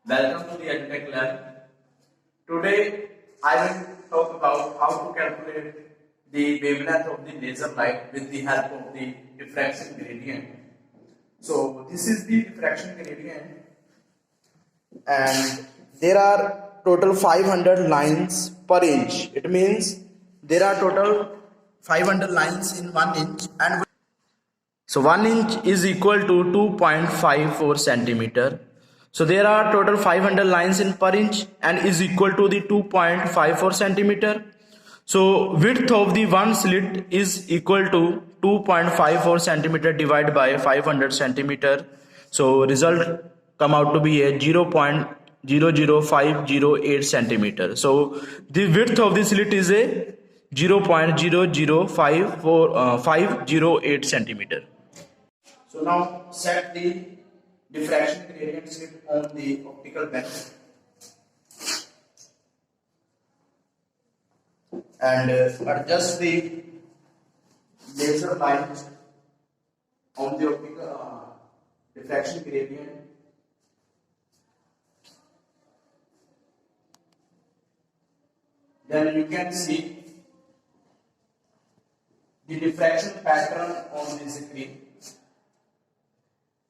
Welcome to the EdTech Lab. Today I will talk about how to calculate the wavelength of the laser light with the help of the diffraction gradient. So this is the diffraction gradient and there are total 500 lines per inch. It means there are total 500 lines in 1 inch, and so 1 inch is equal to 2.54 centimeter. So there are total 500 lines in per inch and is equal to the 2.54 centimeter. So width of the one slit is equal to 2.54 centimeter divided by 500 centimeter. So result come out to be a 0.00508 centimeter. So the width of the slit is a 0.00508 centimeter. So now set the diffraction gradient slit on the optical bench and adjust the laser light on the optical diffraction gradient. Then you can see the diffraction pattern on the screen.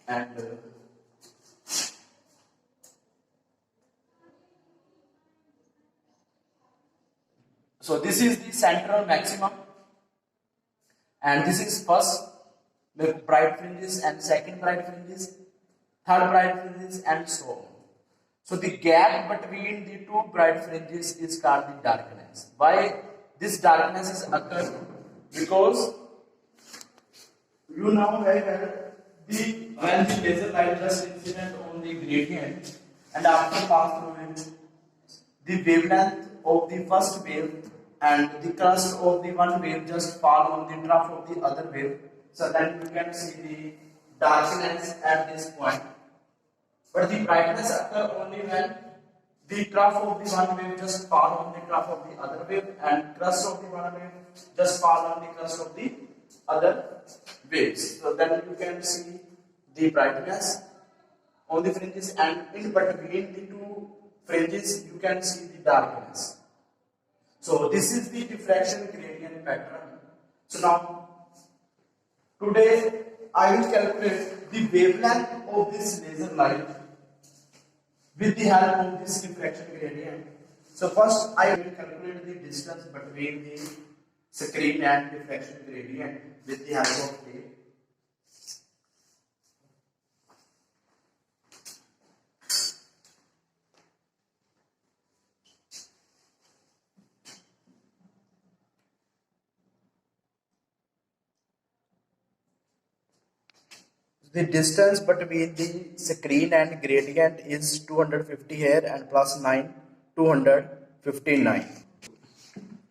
And so this is the central maximum, and this is first bright fringes and second bright fringes, third bright fringes, and so on. So the gap between the two bright fringes is called the darkness. Why this darkness is occurred? Because you know very well when the laser light just incident on the gradient and after pass through it, the wavelength of the first wave and the crest of the one wave just fall on the trough of the other wave. So then you can see the darkness at this point. But the brightness occurs only when the trough of the one wave just fall on the trough of the other wave and crest of the one wave just fall on the crest of the other waves. So then you can see the brightness on the fringes, and in between the two fringes you can see the darkness. So this is the diffraction gradient pattern. So now today I will calculate the wavelength of this laser light with the help of this diffraction gradient. So first I will calculate the distance between the screen and diffraction gradient with the help of the distance between the screen and gradient is 250 here and plus 9, 259.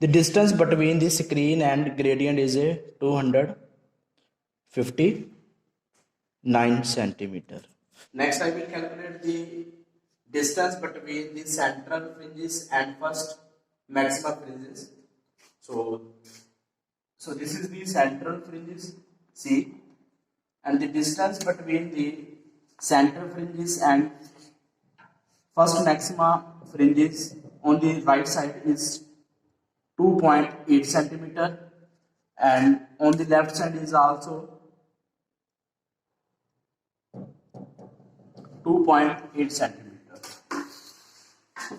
The distance between the screen and gradient is a 259 centimeter. Next I will calculate the distance between the central fringes and first maxima fringes. So this is the central fringes, see, and the distance between the central fringes and first maxima fringes on the right side is 2.8 centimeter, and on the left side is also 2.8 centimeter.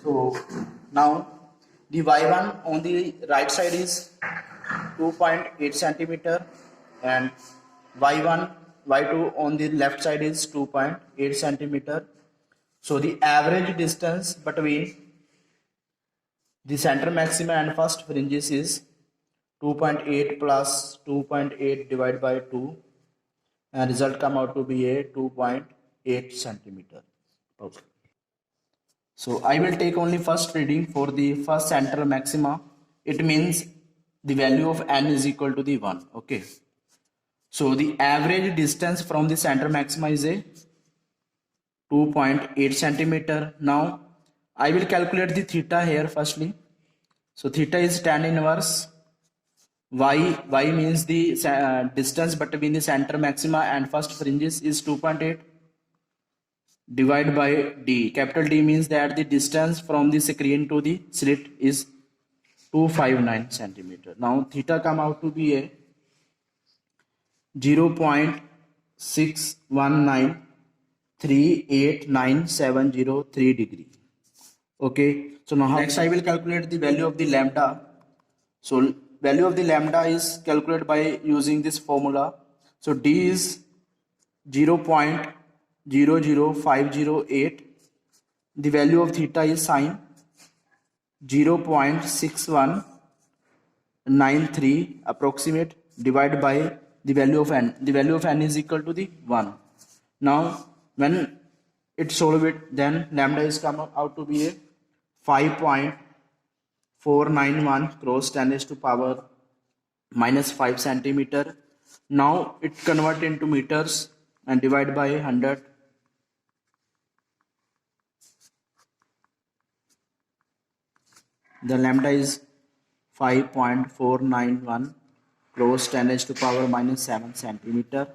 So now the y1 on the right side is 2.8 centimeter and y2 on the left side is 2.8 centimeter. So the average distance between the center maxima and first fringes is 2.8 plus 2.8 divided by 2, and result come out to be a 2.8 centimeter. Okay. So I will take only first reading for the first central maxima. It means the value of n is equal to the 1. Okay. So the average distance from the center maxima is a 2.8 centimeter. Now I will calculate the theta here firstly. So theta is tan inverse y means the distance between the center maxima and first fringes is 2.8. divided by D. Capital D means that the distance from the screen to the slit is 259 centimeter. Now theta come out to be a 0.61938970 degree. Okay, so now next I will calculate the value of the lambda. So value of the lambda is calculated by using this formula. So D is 0.00508. The value of theta is sine 0.6193 approximate divided by the value of n. The value of n is equal to the 1. Now when it solve it, then lambda is come out to be a 5.491 cross 10 raised to power minus 5 centimeter. Now it convert into meters and divide by 100. The lambda is 5.491 cross 10 raised to power minus 7 centimeter.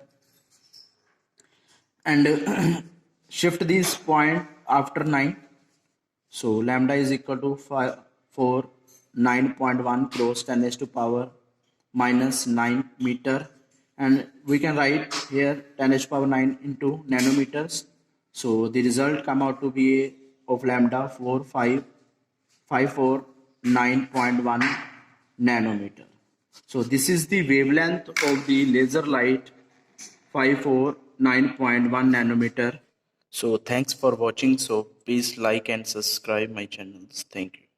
And shift this point after 9. So lambda is equal to 9.1 cross 10 raised to power minus 9 meter. And we can write here 10 raised to power 9 into nanometers. So the result come out to be of lambda 4549.1 nanometer. So this is the wavelength of the laser light, 549.1 nanometer. So thanks for watching. So please like and subscribe my channels. Thank you.